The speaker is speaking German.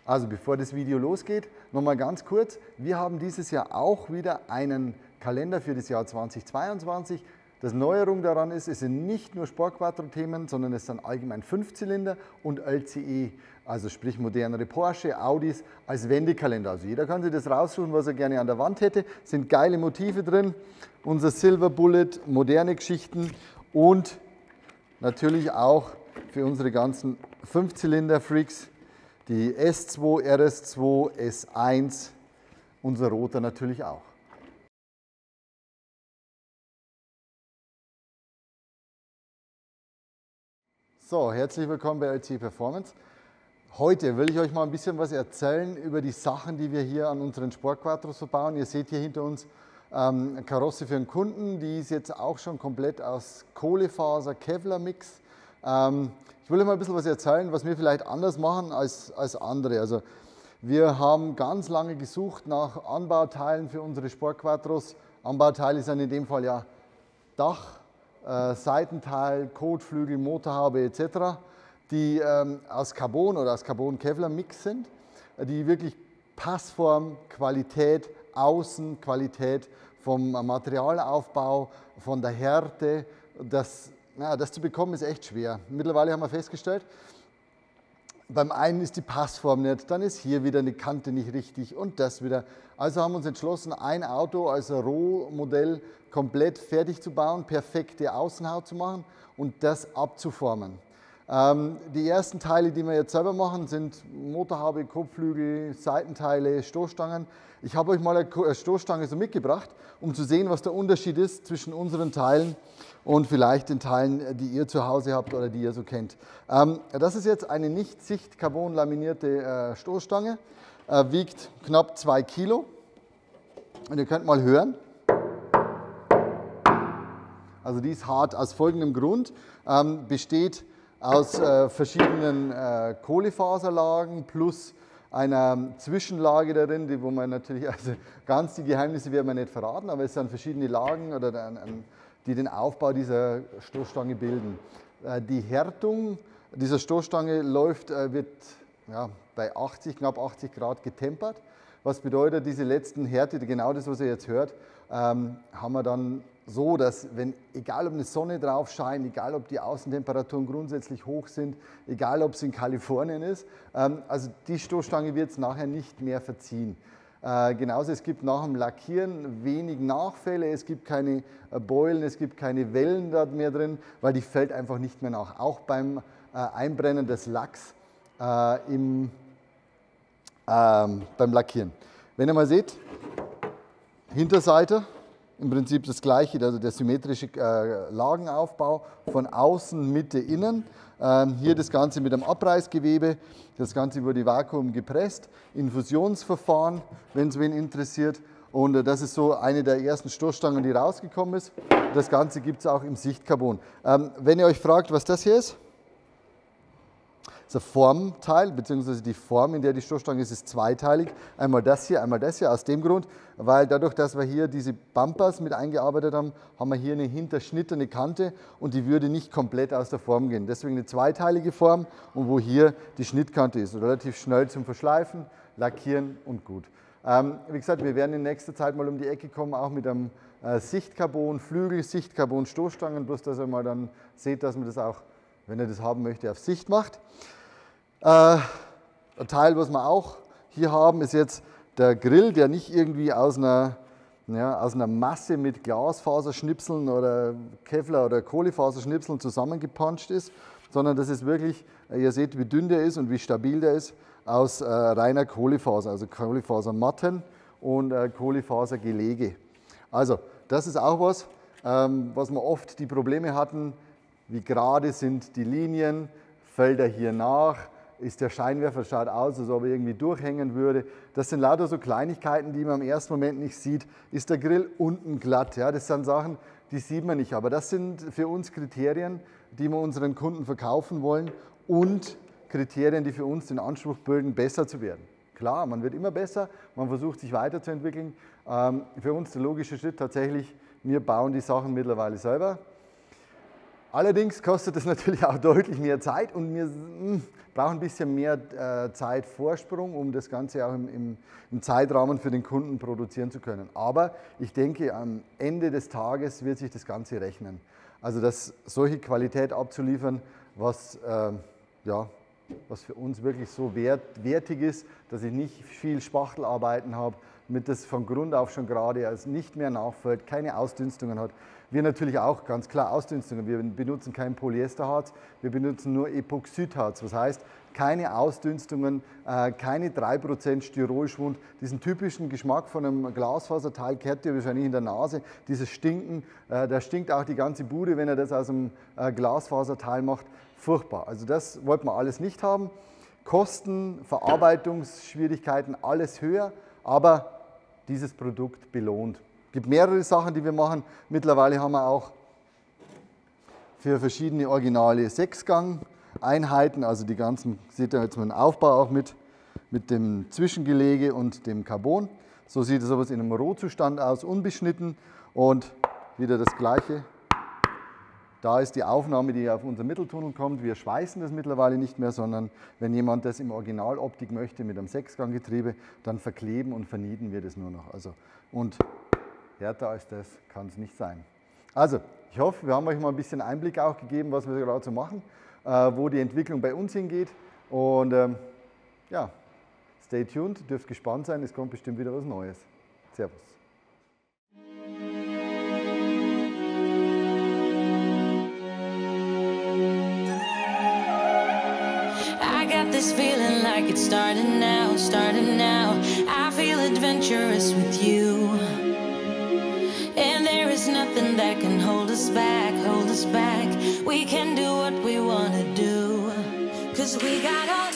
Also bevor das Video losgeht, nochmal ganz kurz. Wir haben dieses Jahr auch wieder einen Kalender für das Jahr 2022. Das Neuerung daran ist, es sind nicht nur Sport-Quattro-Themen, sondern es sind allgemein Fünfzylinder und LCE, also sprich modernere Porsche, Audis als Wendekalender. Also jeder kann sich das raussuchen, was er gerne an der Wand hätte. Es sind geile Motive drin, unser Silver Bullet, moderne Geschichten und natürlich auch für unsere ganzen Fünfzylinder-Freaks die S2, RS2, S1, unser roter natürlich auch. So, herzlich willkommen bei LCE Performance. Heute will ich euch mal ein bisschen was erzählen über die Sachen, die wir hier an unseren Sportquattros verbauen. Ihr seht hier hinter uns eine Karosse für einen Kunden, die ist jetzt auch schon komplett aus Kohlefaser Kevlar Mix. Ich will euch mal ein bisschen was erzählen, was wir vielleicht anders machen als andere. Also wir haben ganz lange gesucht nach Anbauteilen für unsere Sportquattros. Anbauteile sind in dem Fall ja Dach, Seitenteil, Kotflügel, Motorhaube etc., die aus Carbon oder aus Carbon-Kevlar-Mix sind, die wirklich Passform, Qualität, Außen, Qualität vom Materialaufbau, von der Härte, das zu bekommen ist echt schwer. Mittlerweile haben wir festgestellt, beim einen ist die Passform nicht, dann ist hier wieder eine Kante nicht richtig und das wieder. Also haben wir uns entschlossen, ein Auto als Rohmodell komplett fertig zu bauen, perfekte Außenhaut zu machen und das abzuformen. Die ersten Teile, die wir jetzt selber machen, sind Motorhaube, Kotflügel, Seitenteile, Stoßstangen. Ich habe euch mal eine Stoßstange so mitgebracht, um zu sehen, was der Unterschied ist zwischen unseren Teilen und vielleicht den Teilen, die ihr zu Hause habt oder die ihr so kennt. Das ist jetzt eine nicht-Sicht-Carbon laminierte Stoßstange, wiegt knapp 2 Kilo und ihr könnt mal hören. Also die ist hart aus folgendem Grund, besteht aus verschiedenen Kohlefaserlagen plus einer Zwischenlage darin, wo man natürlich, also ganz die Geheimnisse werden wir nicht verraten, aber es sind verschiedene Lagen, die den Aufbau dieser Stoßstange bilden. Die Härtung dieser Stoßstange wird bei 80, knapp 80 Grad getempert. Was bedeutet, diese letzten Härte, genau das, was ihr jetzt hört, haben wir dann so, dass egal ob eine Sonne drauf scheint, egal ob die Außentemperaturen grundsätzlich hoch sind, egal ob es in Kalifornien ist, also die Stoßstange wird es nachher nicht mehr verziehen. Genauso, es gibt nach dem Lackieren wenig Nachfälle, es gibt keine Beulen, es gibt keine Wellen da mehr drin, weil die fällt einfach nicht mehr nach. Auch beim Einbrennen des Lacks beim Lackieren. Wenn ihr mal seht, Hinterseite, im Prinzip das gleiche, also der symmetrische Lagenaufbau von außen, Mitte, innen. Hier das Ganze mit einem Abreißgewebe, das Ganze über die Vakuum gepresst, Infusionsverfahren, wenn es wen interessiert. Und das ist so eine der ersten Stoßstangen, die rausgekommen ist. Das Ganze gibt es auch im Sichtcarbon. Wenn ihr euch fragt, was das hier ist, das Formteil, beziehungsweise die Form, in der die Stoßstange ist zweiteilig. Einmal das hier, aus dem Grund, weil dadurch, dass wir hier diese Bumpers mit eingearbeitet haben, haben wir hier eine hinterschnittene Kante und die würde nicht komplett aus der Form gehen. Deswegen eine zweiteilige Form und wo hier die Schnittkante ist. Relativ schnell zum Verschleifen, Lackieren und gut. Wie gesagt, wir werden in nächster Zeit mal um die Ecke kommen, auch mit einem Sichtcarbon Flügel, Sichtcarbon Stoßstangen, bloß dass ihr mal dann seht, dass man das auch, wenn ihr das haben möchte, auf Sicht macht. Ein Teil, was wir auch hier haben, ist jetzt der Grill, der nicht irgendwie aus einer Masse mit Glasfaserschnipseln oder Kevlar oder Kohlefaserschnipseln zusammengepanscht ist, sondern das ist wirklich, ihr seht, wie dünn der ist und wie stabil der ist, aus reiner Kohlefaser, also Kohlefasermatten und Kohlefasergelege. Also das ist auch was wir oft die Probleme hatten, wie gerade sind die Linien, fällt er hier nach, ist der Scheinwerfer, schaut aus, als ob er irgendwie durchhängen würde. Das sind lauter so Kleinigkeiten, die man im ersten Moment nicht sieht. Ist der Grill unten glatt? Ja, das sind Sachen, die sieht man nicht. Aber das sind für uns Kriterien, die wir unseren Kunden verkaufen wollen und Kriterien, die für uns den Anspruch bilden, besser zu werden. Klar, man wird immer besser, man versucht sich weiterzuentwickeln. Für uns der logische Schritt tatsächlich, wir bauen die Sachen mittlerweile selber. Allerdings kostet es natürlich auch deutlich mehr Zeit und wir brauchen ein bisschen mehr Zeitvorsprung, um das Ganze auch im Zeitrahmen für den Kunden produzieren zu können. Aber ich denke, am Ende des Tages wird sich das Ganze rechnen. Also solche Qualität abzuliefern, was für uns wirklich so wertig ist, dass ich nicht viel Spachtelarbeiten habe, damit das von Grund auf schon gerade nicht mehr nachfällt, keine Ausdünstungen hat. Wir natürlich auch ganz klar Ausdünstungen. Wir benutzen kein Polyesterharz, wir benutzen nur Epoxidharz. Was heißt, keine Ausdünstungen, keine 3% Styrolschwund. Diesen typischen Geschmack von einem Glasfaserteil kennt ihr wahrscheinlich in der Nase. Dieses Stinken, da stinkt auch die ganze Bude, wenn er das aus einem Glasfaserteil macht. Furchtbar. Also das wollten wir alles nicht haben. Kosten, Verarbeitungsschwierigkeiten, alles höher, aber dieses Produkt belohnt. Es gibt mehrere Sachen, die wir machen. Mittlerweile haben wir auch für verschiedene originale 6-Gang-Einheiten, also die ganzen, seht ihr jetzt mal den Aufbau auch mit dem Zwischengelege und dem Carbon. So sieht es sowas in einem Rohzustand aus, unbeschnitten und wieder das Gleiche. Da ist die Aufnahme, die auf unser Mitteltunnel kommt. Wir schweißen das mittlerweile nicht mehr, sondern wenn jemand das im Originaloptik möchte mit einem 6-Gang-Getriebe, dann verkleben und vernieten wir das nur noch. Also, und härter als das kann es nicht sein. Also, ich hoffe, wir haben euch mal ein bisschen Einblick auch gegeben, was wir gerade so machen, wo die Entwicklung bei uns hingeht. Und ja, stay tuned, dürft gespannt sein, es kommt bestimmt wieder was Neues. Servus. This feeling like it's starting now, starting now. I feel adventurous with you. And there is nothing that can hold us back, hold us back. We can do what we wanna do. 'Cause we got all